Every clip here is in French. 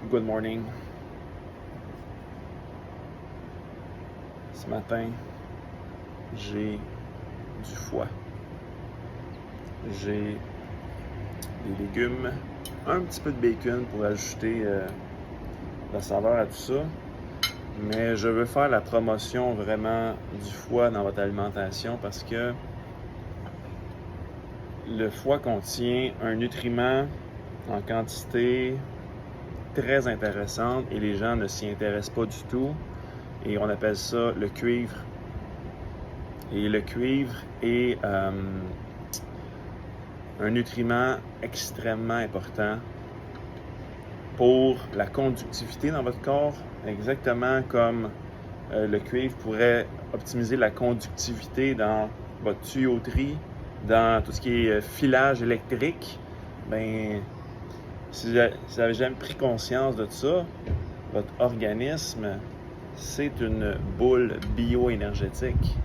Good morning. Ce matin, j'ai du foie. J'ai des légumes, un petit peu de bacon pour ajouter la saveur à tout ça. Mais je veux faire la promotion vraiment du foie dans votre alimentation parce que le foie contient un nutriment en quantité très intéressante et les gens ne s'y intéressent pas du tout. Et on appelle ça le cuivre. Et le cuivre est un nutriment extrêmement important pour la conductivité dans votre corps, exactement comme le cuivre pourrait optimiser la conductivité dans votre tuyauterie, dans tout ce qui est filage électrique. Ben, si vous n'avez jamais pris conscience de ça, votre organisme, c'est une boule bioénergétique.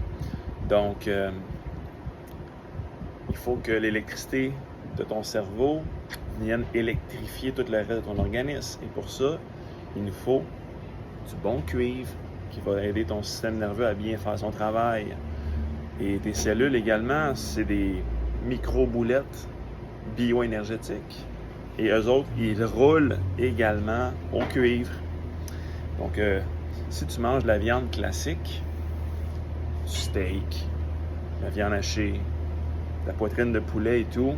Donc, il faut que l'électricité de ton cerveau vienne électrifier tout le reste de ton organisme. Et pour ça, il nous faut du bon cuivre qui va aider ton système nerveux à bien faire son travail. Et tes cellules également, c'est des micro-boulettes bioénergétiques. Et eux autres, ils roulent également au cuivre. Donc, si tu manges de la viande classique, du steak, la viande hachée, la poitrine de poulet et tout,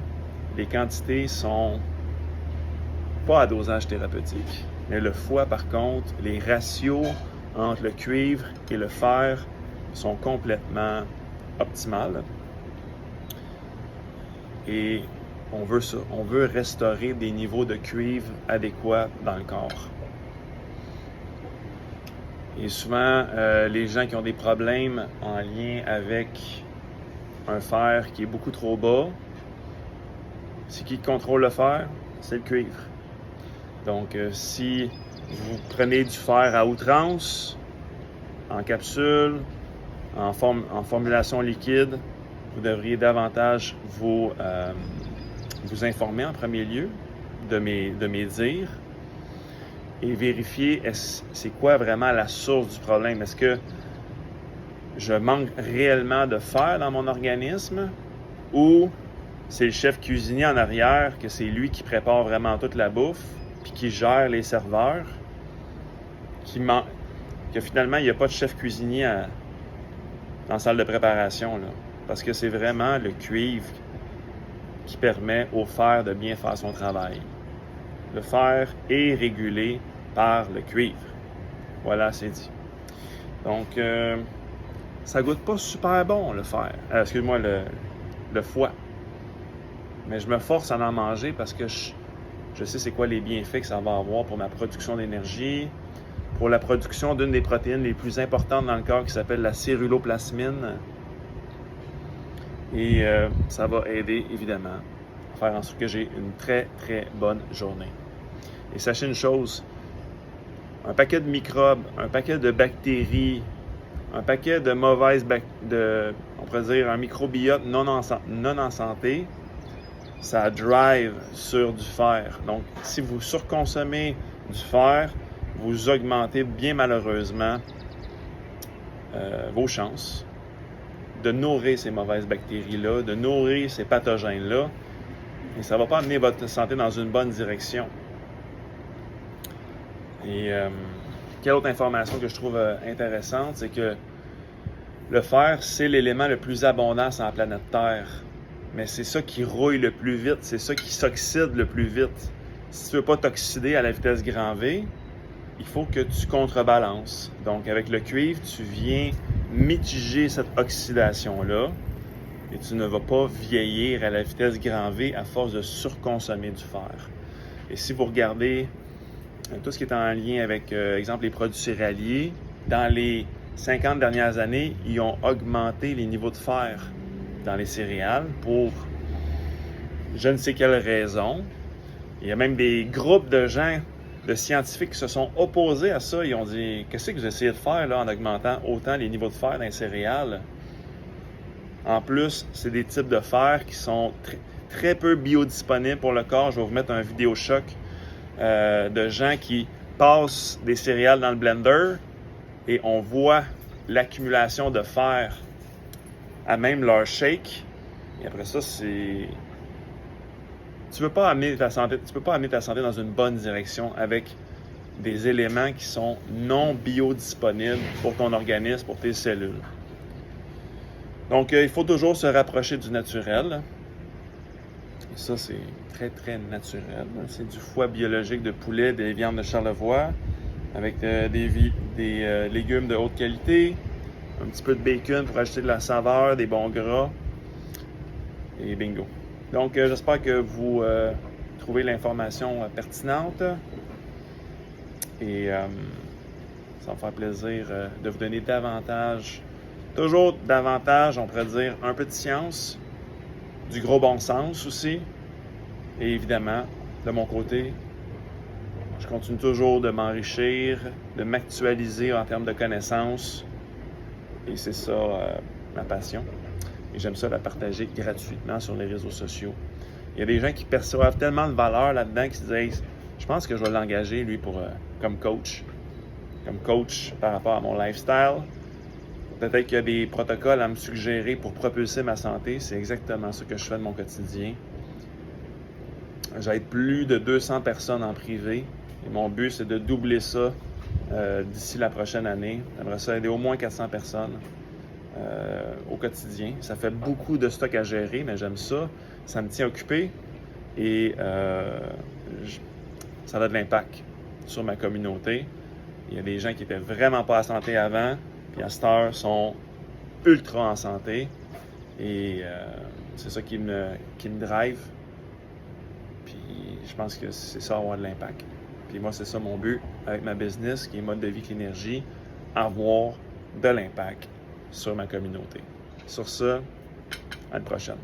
les quantités sont pas à dosage thérapeutique. Mais le foie, par contre, les ratios entre le cuivre et le fer sont complètement optimales. Et on veut ça. On veut restaurer des niveaux de cuivre adéquats dans le corps. Et souvent, les gens qui ont des problèmes en lien avec un fer qui est beaucoup trop bas, c'est qui contrôle le fer? C'est le cuivre. Donc, si vous prenez du fer à outrance, en capsule, en formulation liquide, vous devriez davantage vous informer en premier lieu de mes dires et vérifier c'est quoi vraiment la source du problème. Est-ce que je manque réellement de fer dans mon organisme ou c'est le chef cuisinier en arrière, que c'est lui qui prépare vraiment toute la bouffe puis qui gère les serveurs, que finalement il n'y a pas de chef cuisinier dans la salle de préparation, là, parce que c'est vraiment le cuivre qui permet au fer de bien faire son travail. Le fer est régulé par le cuivre. Voilà, c'est dit. Donc, ça goûte pas super bon, le fer. Excuse-moi, le foie. Mais je me force à en manger parce que je sais c'est quoi les bienfaits que ça va avoir pour ma production d'énergie, pour la production d'une des protéines les plus importantes dans le corps qui s'appelle la céruloplasmine. Et ça va aider, évidemment, à faire en sorte que j'ai une très, très bonne journée. Et sachez une chose, un paquet de microbes, un paquet de bactéries, un paquet de mauvaises on pourrait dire un microbiote non en santé, ça drive sur du fer. Donc, si vous surconsommez du fer, vous augmentez bien malheureusement vos chances de nourrir ces mauvaises bactéries-là, de nourrir ces pathogènes-là, et ça ne va pas amener votre santé dans une bonne direction. Et quelle autre information que je trouve intéressante, c'est que le fer, c'est l'élément le plus abondant sur la planète Terre. Mais c'est ça qui rouille le plus vite, c'est ça qui s'oxyde le plus vite. Si tu ne veux pas t'oxyder à la vitesse grand V, il faut que tu contrebalances. Donc, avec le cuivre, tu viens mitiger cette oxydation-là et tu ne vas pas vieillir à la vitesse grand V à force de surconsommer du fer. Et si vous regardez tout ce qui est en lien avec, exemple, les produits céréaliers, dans les 50 dernières années, ils ont augmenté les niveaux de fer dans les céréales pour je ne sais quelle raison. Il y a même des groupes de gens, de scientifiques qui se sont opposés à ça. Ils ont dit, qu'est-ce que vous essayez de faire là, en augmentant autant les niveaux de fer dans les céréales? En plus, c'est des types de fer qui sont très peu biodisponibles pour le corps. Je vais vous mettre un vidéo choc de gens qui passent des céréales dans le blender et on voit l'accumulation de fer à même leur shake. Et après ça, c'est... Tu peux pas amener ta santé dans une bonne direction avec des éléments qui sont non biodisponibles pour ton organisme, pour tes cellules. Donc, il faut toujours se rapprocher du naturel. Et ça, c'est très, très naturel. C'est du foie biologique de poulet, des viandes de Charlevoix, avec des légumes de haute qualité, un petit peu de bacon pour ajouter de la saveur, des bons gras, et bingo. Donc, j'espère que vous trouvez l'information pertinente et ça va me faire plaisir de vous donner davantage, toujours davantage, on pourrait dire, un peu de science, du gros bon sens aussi, et évidemment, de mon côté, je continue toujours de m'enrichir, de m'actualiser en termes de connaissances, et c'est ça ma passion. Et j'aime ça la partager gratuitement sur les réseaux sociaux. Il y a des gens qui perçoivent tellement de valeur là-dedans qu'ils se disent « Je pense que je vais l'engager, lui, comme coach par rapport à mon lifestyle. Peut-être qu'il y a des protocoles à me suggérer pour propulser ma santé. » C'est exactement ce que je fais de mon quotidien. J'aide plus de 200 personnes en privé. Et mon but, c'est de doubler ça d'ici la prochaine année. J'aimerais ça aider au moins 400 personnes. Au quotidien. Ça fait beaucoup de stock à gérer, mais j'aime ça. Ça me tient occupé et ça a de l'impact sur ma communauté. Il y a des gens qui étaient vraiment pas en santé avant, puis à cette heure sont ultra en santé. Et c'est ça qui me drive. Puis je pense que c'est ça, avoir de l'impact. Puis moi, c'est ça mon but avec ma business, qui est mode de vie qu'énergie, avoir de l'impact sur ma communauté. Sur ce, à la prochaine.